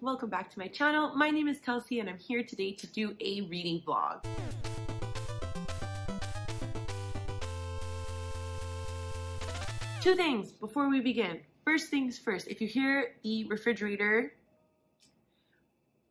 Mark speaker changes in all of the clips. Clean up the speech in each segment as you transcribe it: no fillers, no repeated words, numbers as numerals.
Speaker 1: welcome back to my channel. My name is Kelsey and I'm here today to do a reading vlog. Two things before we begin. First things first, if you hear the refrigerator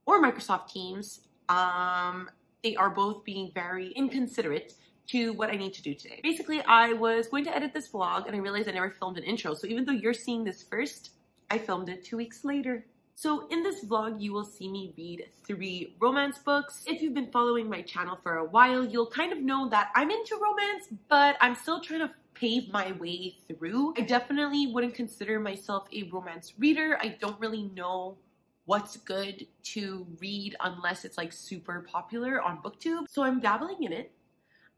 Speaker 1: or Microsoft Teams, they are both being very inconsiderate to what I need to do today. Basically, I was going to edit this vlog and I realized I never filmed an intro. So even though you're seeing this first, I filmed it 2 weeks later. So in this vlog, you will see me read 3 romance books. If you've been following my channel for a while, you'll kind of know that I'm into romance, but I'm still trying to pave my way through. I definitely wouldn't consider myself a romance reader. I don't really know what's good to read unless it's like super popular on BookTube. So I'm dabbling in it.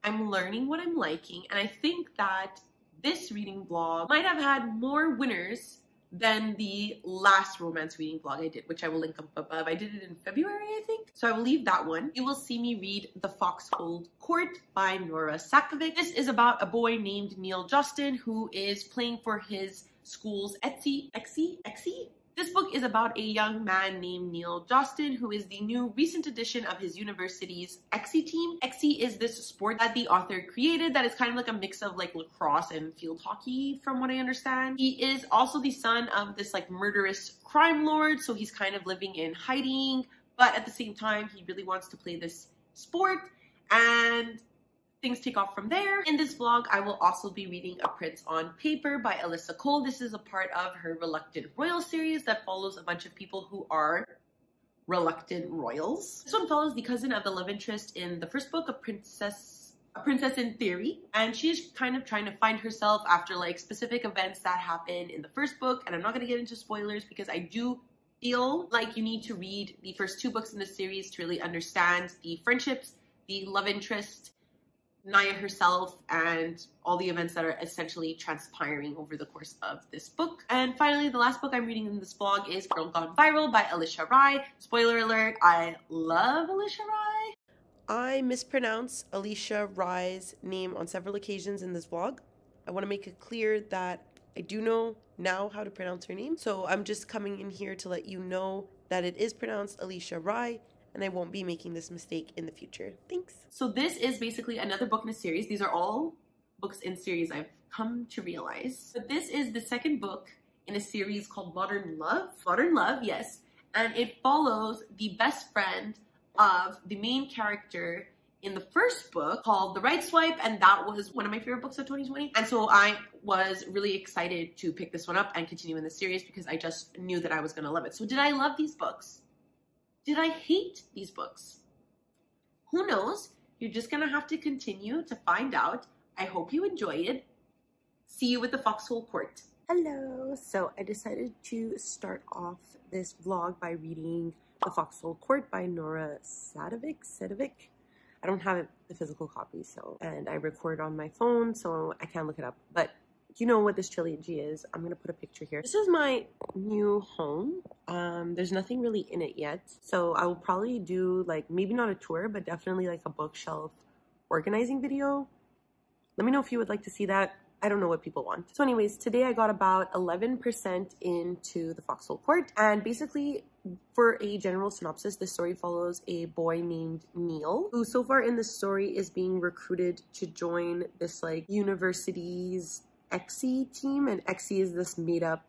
Speaker 1: I'm learning what I'm liking, and I think that this reading vlog might have had more winners than the last romance reading vlog I did, which I will link up above. I did it in February, I think. So I will leave that one. You will see me read The Foxhole Court by Nora Sakovic. This is about a boy named Neil Justin who is playing for his school's Exie. This book is about a young man named Neil Justin who is the new recent addition of his university's Exie team. Exie is this sport that the author created that is kind of like a mix of like lacrosse and field hockey from what I understand. He is also the son of this like murderous crime lord, so he's kind of living in hiding, but at the same time he really wants to play this sport and things take off from there. In this vlog, I will also be reading A Prince on Paper by Alyssa Cole. This is a part of her Reluctant Royal series that follows a bunch of people who are reluctant royals. This one follows the cousin of the love interest in the first book, A Princess in Theory, and she's kind of trying to find herself after like specific events that happen in the first book, and I'm not going to get into spoilers because I do feel like you need to read the first 2 books in the series to really understand the friendships, the love interest, Naya herself, and all the events that are essentially transpiring over the course of this book. And finally, the last book I'm reading in this vlog is Girl Gone Viral by Alicia Rai. Spoiler alert, I love Alicia Rai. I mispronounce Alicia Rai's name on several occasions in this vlog. I want to make it clear that I do know now how to pronounce her name. So I'm just coming in here to let you know that it is pronounced Alicia Rai, and I won't be making this mistake in the future. Thanks. So this is basically another book in a series. These are all books in series I've come to realize. But this is the second book in a series called Modern Love. Modern Love, yes. And it follows the best friend of the main character in the first book called The Right Swipe, and that was one of my favorite books of 2020. And so I was really excited to pick this one up and continue in the series because I just knew that I was gonna love it. So did I love these books? Did I hate these books? Who knows? You're just gonna have to continue to find out. I hope you enjoy it. See you with The Foxhole Court. Hello. So I decided to start off this vlog by reading The Foxhole Court by Nora Sakovic. I don't have the physical copy, and I record on my phone, so I can't look it up. But you know what this trilogy is. I'm gonna put a picture here. This is my new home. There's nothing really in it yet, so I will probably do like maybe not a tour, but definitely like a bookshelf organizing video. Let me know if you would like to see that. I don't know what people want. So anyways, today I got about 11% into The Foxhole Court, and basically for a general synopsis, the story follows a boy named Neil, who so far in the story is being recruited to join this like university's Exie team, and Exie is this made-up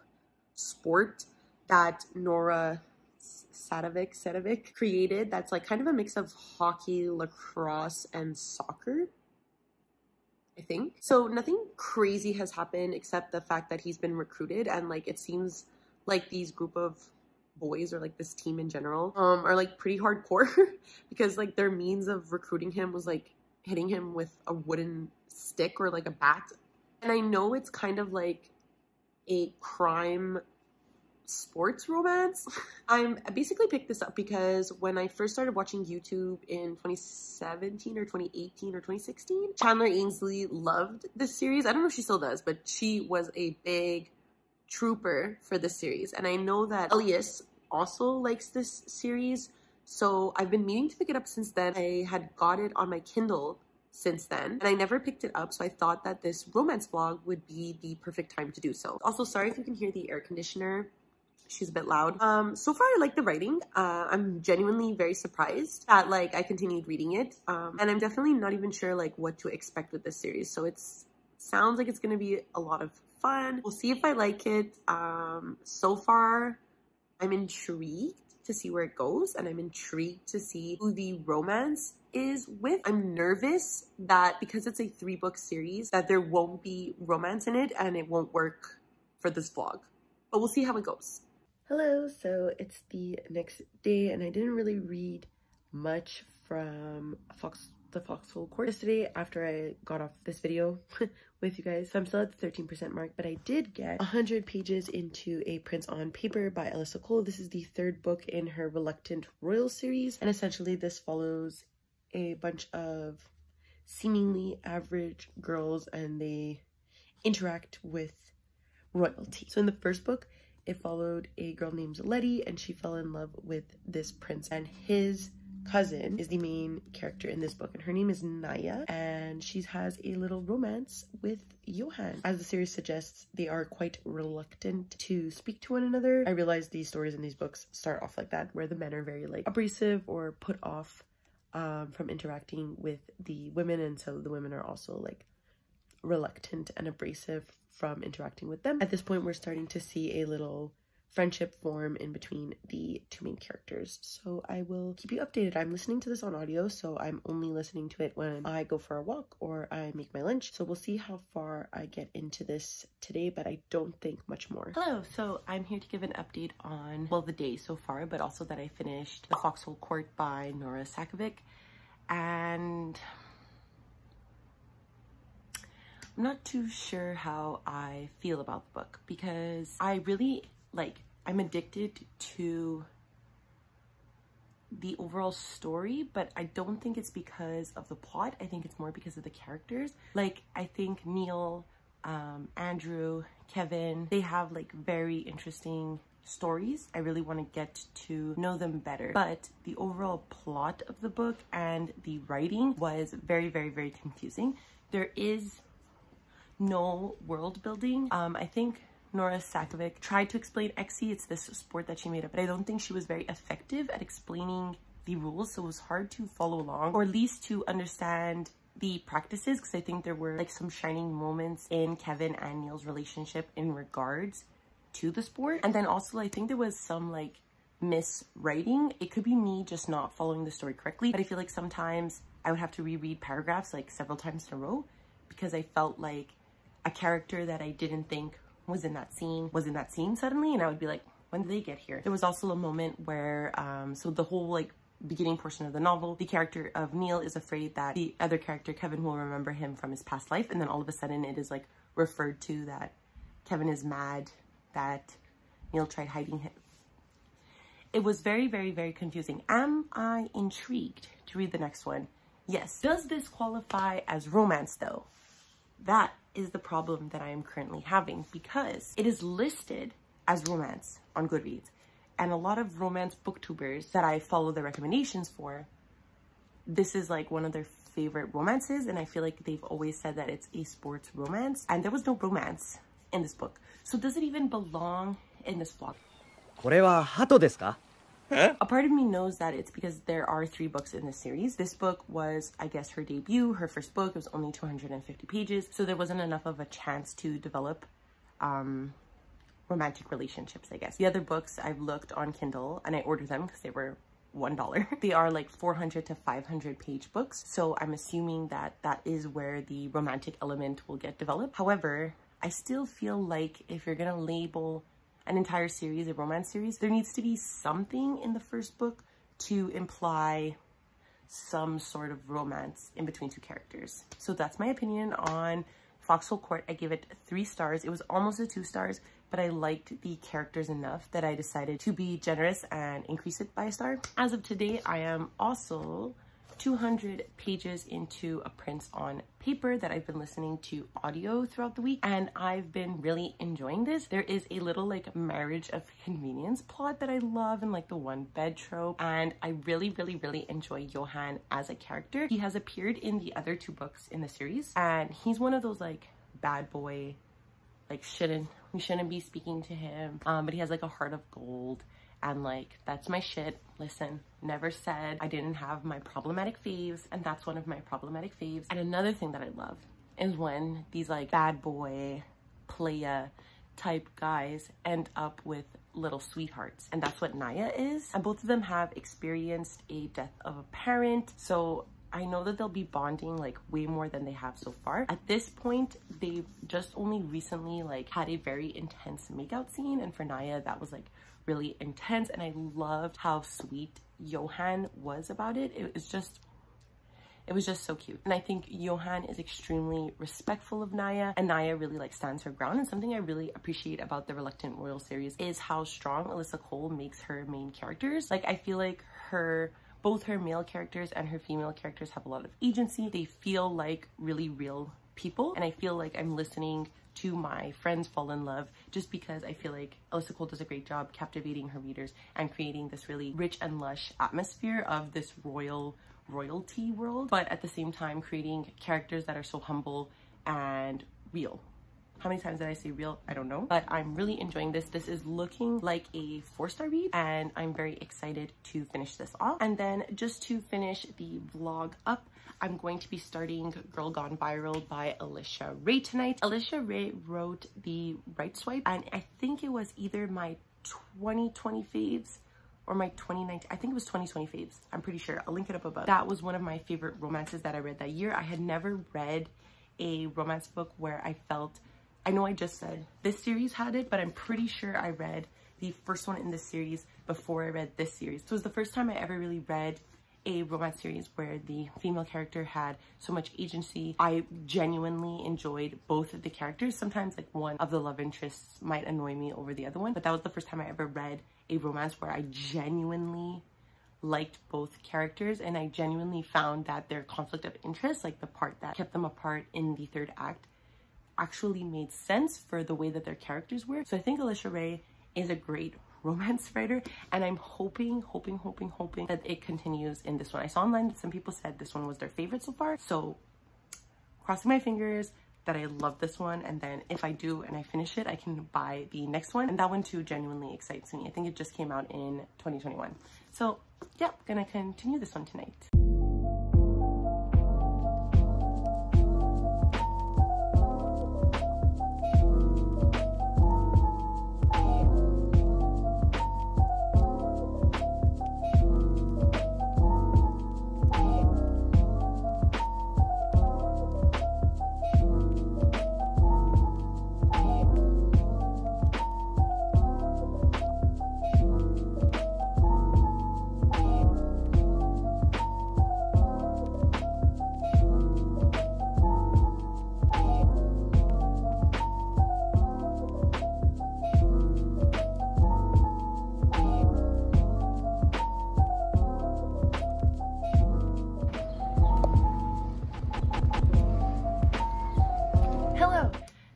Speaker 1: sport that Nora Sakovic created that's like kind of a mix of hockey, lacrosse, and soccer, I think. So nothing crazy has happened except the fact that he's been recruited, and like it seems like these group of boys, or like this team in general, are like pretty hardcore because like their means of recruiting him was like hitting him with a wooden stick or like a bat. And I know it's kind of like a crime sports romance. I basically picked this up because when I first started watching YouTube in 2017 or 2018 or 2016, Chandler Ainsley loved this series. I don't know if she still does, but she was a big trooper for this series. And I know that Elias also likes this series, so I've been meaning to pick it up since then. I had got it on my Kindle since then, and I never picked it up, so I thought that this romance vlog would be the perfect time to do so. Also, sorry if you can hear the air conditioner she's a bit loud. So far I like the writing. I'm genuinely very surprised that like I continued reading it. And I'm definitely not even sure like what to expect with this series. So sounds like it's gonna be a lot of fun. We'll see if I like it. So far I'm intrigued to see where it goes, and I'm intrigued to see who the romance is with. I'm nervous that because it's a 3-book series that there won't be romance in it and it won't work for this vlog, but we'll see how it goes. Hello, so it's the next day and I didn't really read much from the Foxhole Court yesterday after I got off this video with you guys. So I'm still at the 13% mark, but I did get 100 pages into A Prince on Paper by Alyssa Cole. This is the 3rd book in her Reluctant Royal series, and essentially this follows a bunch of seemingly average girls and they interact with royalty. So in the 1st book, it followed a girl named Letty, and she fell in love with this prince, and his cousin is the main character in this book, and her name is Naya, and she has a little romance with Johan. As the series suggests, they are quite reluctant to speak to one another. I realize these stories in these books start off like that, where the men are very like abrasive or put off from interacting with the women, and so the women are also like reluctant and abrasive from interacting with them. At this point, we're starting to see a little friendship form in between the 2 main characters, so I will keep you updated. I'm listening to this on audio, so I'm only listening to it when I go for a walk or I make my lunch, so we'll see how far I get into this today, but I don't think much more. Hello, so I'm here to give an update on, well, the day so far, but also that I finished The Foxhole Court by Nora Sakovic, and I'm not too sure how I feel about the book because I really I'm addicted to the overall story, but I don't think it's because of the plot. I think it's more because of the characters. Like, I think Neil, Andrew, Kevin, they have like very interesting stories. I really want to get to know them better, but the overall plot of the book and the writing was very, very, very confusing. There is no world building. I think Nora Sakovic tried to explain XC. It's this sport that she made up, but I don't think she was very effective at explaining the rules, so it was hard to follow along, or at least to understand the practices, because I think there were like some shining moments in Kevin and Neil's relationship in regards to the sport. And then also I think there was some like miswriting. It could be me just not following the story correctly, but I feel like sometimes I would have to reread paragraphs like several times in a row because I felt like a character that I didn't think was in that scene suddenly, and I would be like, when did they get here? There was also a moment where so the whole like beginning portion of the novel, the character of Neil is afraid that the other character Kevin will remember him from his past life, and then all of a sudden it is like referred to that Kevin is mad that Neil tried hiding him. It was very, very, very confusing. Am I intrigued to read the next one? Yes. Does this qualify as romance though? That is the problem that I am currently having, because it is listed as romance on Goodreads, and a lot of romance booktubers that I follow the recommendations for, this is like one of their favorite romances, and I feel like they've always said that it's a sports romance, and there was no romance in this book. So does it even belong in this vlog?
Speaker 2: これは鳩ですか?
Speaker 1: A part of me knows that it's because there are 3 books in this series. This book was, I guess, her debut, her first book. It was only 250 pages, so there wasn't enough of a chance to develop romantic relationships, I guess. The other books I've looked on Kindle, and I ordered them because they were $1. They are like 400 to 500 page books, so I'm assuming that that is where the romantic element will get developed. However, I still feel like if you're gonna label an entire series, a romance series, there needs to be something in the first book to imply some sort of romance in between 2 characters. So that's my opinion on Foxhole Court. I give it 3 stars. It was almost a 2 stars, but I liked the characters enough that I decided to be generous and increase it by a star. As of today, I am also 200 pages into A Prince on Paper that I've been listening to audio throughout the week, and I've been really enjoying this. There is a little like marriage of convenience plot that I love, and like the one bed trope, and I really, really, really enjoy Johan as a character. He has appeared in the other 2 books in the series, and he's one of those like bad boy, like we shouldn't be speaking to him, but he has like a heart of gold, and like that's my shit. Listen, never said I didn't have my problematic faves, and that's one of my problematic faves. And another thing that I love is when these like bad boy playa type guys end up with little sweethearts, and that's what Naya is. And both of them have experienced a death of a parent, so I know that they'll be bonding like way more than they have so far. At this point, they've just only recently like had a very intense makeout scene, and for Naya that was like really intense, and I loved how sweet Johan was about it. It was just so cute. And I think Johan is extremely respectful of Naya, and Naya really like stands her ground. And something I really appreciate about the Reluctant Royal series is how strong Alyssa Cole makes her main characters. Like I feel like both her male characters and her female characters have a lot of agency. They feel like really real people, and I feel like I'm listening to my friends fall in love, just because I feel like Alyssa Cole does a great job captivating her readers and creating this really rich and lush atmosphere of this royalty world, but at the same time creating characters that are so humble and real. How many times did I say real? I don't know, but I'm really enjoying this. This is looking like a 4-star read, and I'm very excited to finish this off. And then just to finish the vlog up, I'm going to be starting Girl Gone Viral by Alicia Ray tonight. Alicia Ray wrote the Right Swipe, and I think it was either my 2020 faves or my 2019, I think it was 2020 faves. I'm pretty sure. I'll link it up above. That was one of my favorite romances that I read that year. I had never read a romance book where I felt, I know I just said this series had it, but I'm pretty sure I read the first one in this series before I read this series. So it was the first time I ever really read a romance series where the female character had so much agency. I genuinely enjoyed both of the characters. Sometimes like one of the love interests might annoy me over the other one, but that was the first time I ever read a romance where I genuinely liked both characters, and I genuinely found that their conflict of interest, like the part that kept them apart in the third act, actually made sense for the way that their characters were. So I think Alicia Ray is a great romance writer, and I'm hoping that it continues in this one. I saw online that some people said this one was their favorite so far, so crossing my fingers that I love this one, and then if I do and I finish it, I can buy the next one, and that one too genuinely excites me. I think it just came out in 2021. So yeah, gonna continue this one tonight.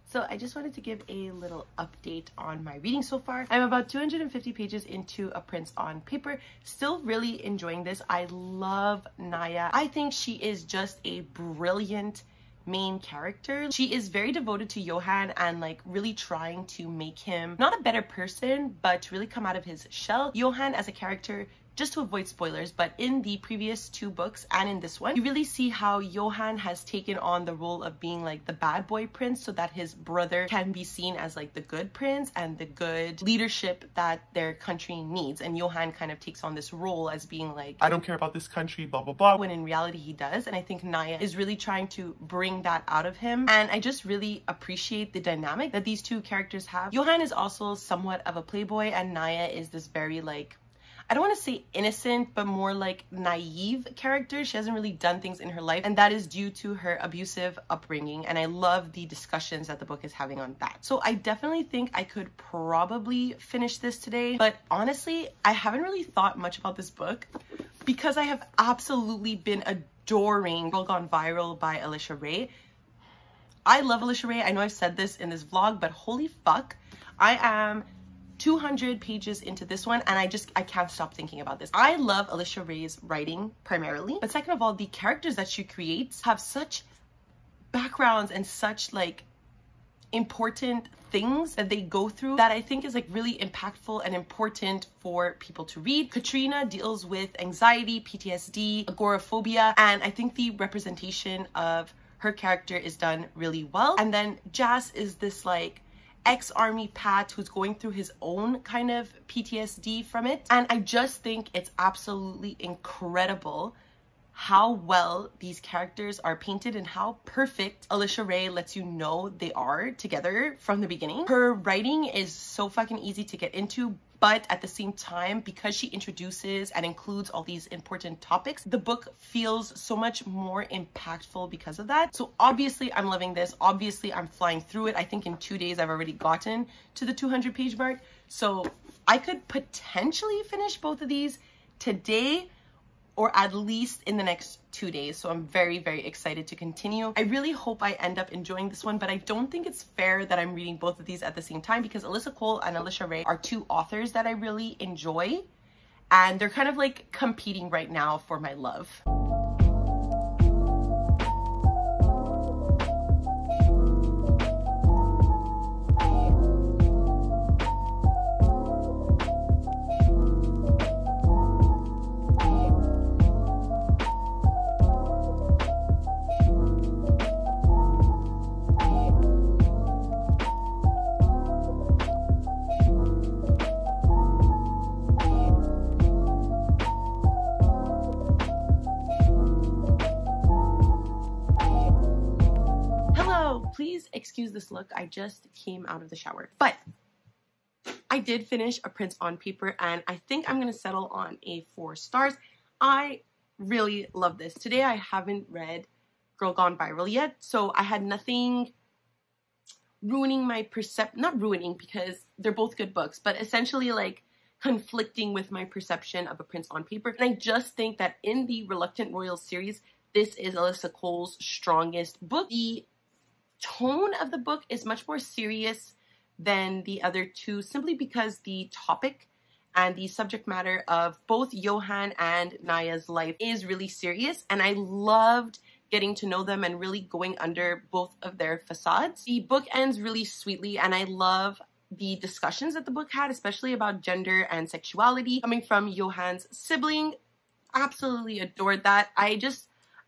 Speaker 1: So I just wanted to give a little update on my reading so far. I'm about 250 pages into A Prince on Paper. Still really enjoying this. I love Naya. I think she is just a brilliant main character. She is very devoted to Johan and like really trying to make him not a better person, but to really come out of his shell. Johan as a character, just to avoid spoilers, but in the previous 2 books and in this one, you really see how Johan has taken on the role of being like the bad boy prince so that his brother can be seen as like the good prince and the good leadership that their country needs. And Johan kind of takes on this role as being like, I don't care about this country, blah, blah, blah, when in reality he does. And I think Naya is really trying to bring that out of him. And I just really appreciate the dynamic that these 2 characters have. Johan is also somewhat of a playboy, and Naya is this very like, I don't want to say innocent, but more like naive character. She hasn't really done things in her life, and that is due to her abusive upbringing. And I love the discussions that the book is having on that. So I definitely think I could probably finish this today, but honestly, I haven't really thought much about this book because I have absolutely been adoring Girl Gone Viral by Alicia Ray. I love Alicia Ray. I know I've said this in this vlog, but holy fuck, I am 200 pages into this one, and I can't stop thinking about this. I love Alicia Ray's writing primarily, but second of all, the characters that she creates have such backgrounds and such like important things that they go through that I think is like really impactful and important for people to read. Katrina deals with anxiety, PTSD, agoraphobia, and I think the representation of her character is done really well. And then Jas is this like ex-army Pat who's going through his own kind of PTSD from it. And I just think it's absolutely incredible how well these characters are painted and how perfect Alicia Ray lets you know they are together from the beginning. Her writing is so fucking easy to get into, but at the same time, because she introduces and includes all these important topics, the book feels so much more impactful because of that. So obviously I'm loving this. Obviously I'm flying through it. I think in 2 days I've already gotten to the 200-page mark. So I could potentially finish both of these today, or at least in the next 2 days. So I'm very, very excited to continue. I really hope I end up enjoying this one, but I don't think it's fair that I'm reading both of these at the same time, because Alyssa Cole and Alicia Ray are two authors that I really enjoy, and they're kind of like competing right now for my love. Please excuse this look. I just came out of the shower. But I did finish A Prince on Paper, and I think I'm going to settle on a 4 stars. I really love this. Today I haven't read Girl Gone Viral yet, so I had nothing ruining my not ruining, because they're both good books, but essentially like conflicting with my perception of A Prince on Paper. And I just think that in the Reluctant Royals series, this is Alyssa Cole's strongest book. The tone of the book is much more serious than the other two, simply because the topic and the subject matter of both Johan and Naya's life is really serious, and I loved getting to know them and really going under both of their facades. The book ends really sweetly, and I love the discussions that the book had, especially about gender and sexuality coming from Johan's sibling. Absolutely adored that.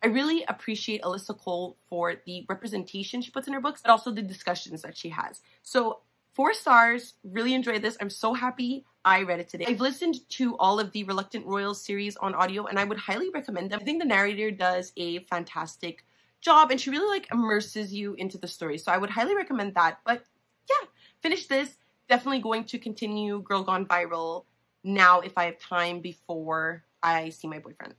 Speaker 1: I really appreciate Alyssa Cole for the representation she puts in her books, but also the discussions that she has. So 4 stars, really enjoyed this. I'm so happy I read it today. I've listened to all of the Reluctant Royals series on audio, and I would highly recommend them. I think the narrator does a fantastic job, and she really like immerses you into the story. So I would highly recommend that. But yeah, finish this. Definitely going to continue Girl Gone Viral now if I have time before I see my boyfriend.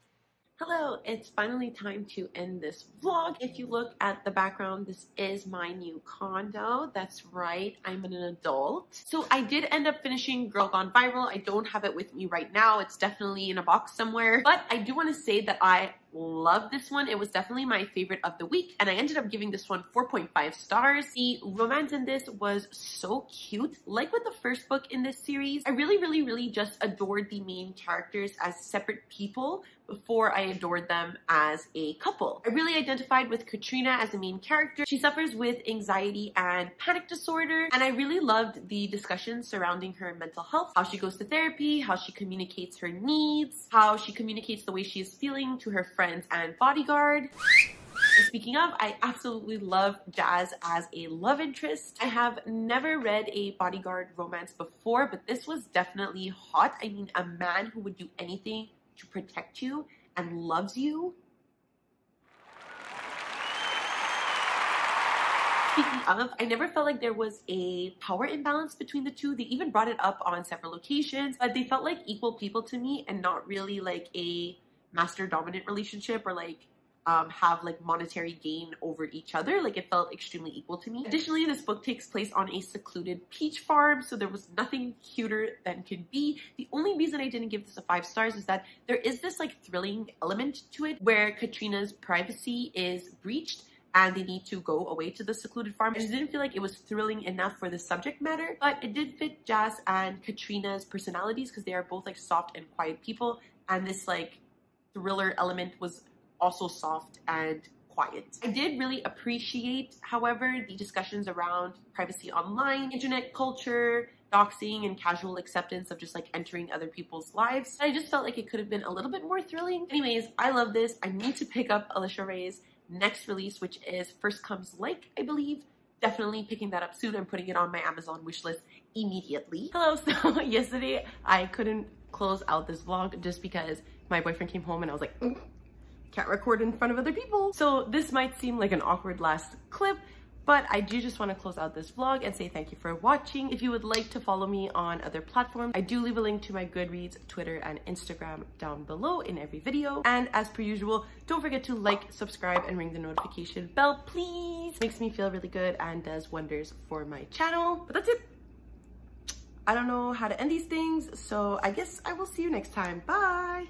Speaker 1: Hello, it's finally time to end this vlog. If you look at the background, this is my new condo. That's right, I'm an adult. So I did end up finishing Girl Gone Viral. I don't have it with me right now. It's definitely in a box somewhere. But I do want to say that I love this one. It was definitely my favorite of the week, and I ended up giving this one 4.5 stars. The romance in this was so cute. Like with the first book in this series, I really just adored the main characters as separate people before I adored them as a couple. I really identified with Katrina as the main character. She suffers with anxiety and panic disorder, and I really loved the discussions surrounding her mental health, how she goes to therapy, how she communicates her needs, how she communicates the way she is feeling to her friends and bodyguard. And speaking of, I absolutely love Jas as a love interest. I have never read a bodyguard romance before, but this was definitely hot. I mean, a man who would do anything to protect you and loves you. Speaking of, I never felt like there was a power imbalance between the two. They even brought it up on several occasions, but they felt like equal people to me and not really like a master-dominant relationship or like have like monetary gain over each other. Like it felt extremely equal to me. Additionally, this book takes place on a secluded peach farm, so there was nothing cuter than could be. The only reason I didn't give this a 5 stars is that there is this like thrilling element to it where Katrina's privacy is breached and they need to go away to the secluded farm. I just didn't feel like it was thrilling enough for the subject matter, but it did fit Jas and Katrina's personalities because they are both like soft and quiet people, and this like thriller element was also soft and quiet. I did really appreciate, however, the discussions around privacy online, internet culture, doxing, and casual acceptance of just like entering other people's lives. I just felt like it could have been a little bit more thrilling. Anyways, I love this. I need to pick up Alicia Ray's next release, which is First Comes Like, I believe. Definitely picking that up soon. I'm putting it on my Amazon wishlist immediately. Hello, so yesterday I couldn't close out this vlog just because my boyfriend came home and I was like, can't record in front of other people. So this might seem like an awkward last clip, but I do just want to close out this vlog and say thank you for watching. If you would like to follow me on other platforms, I do leave a link to my Goodreads, Twitter, and Instagram down below in every video. And as per usual, don't forget to like, subscribe, and ring the notification bell, please. Makes me feel really good and does wonders for my channel. But that's it. I don't know how to end these things, so I guess I will see you next time. Bye!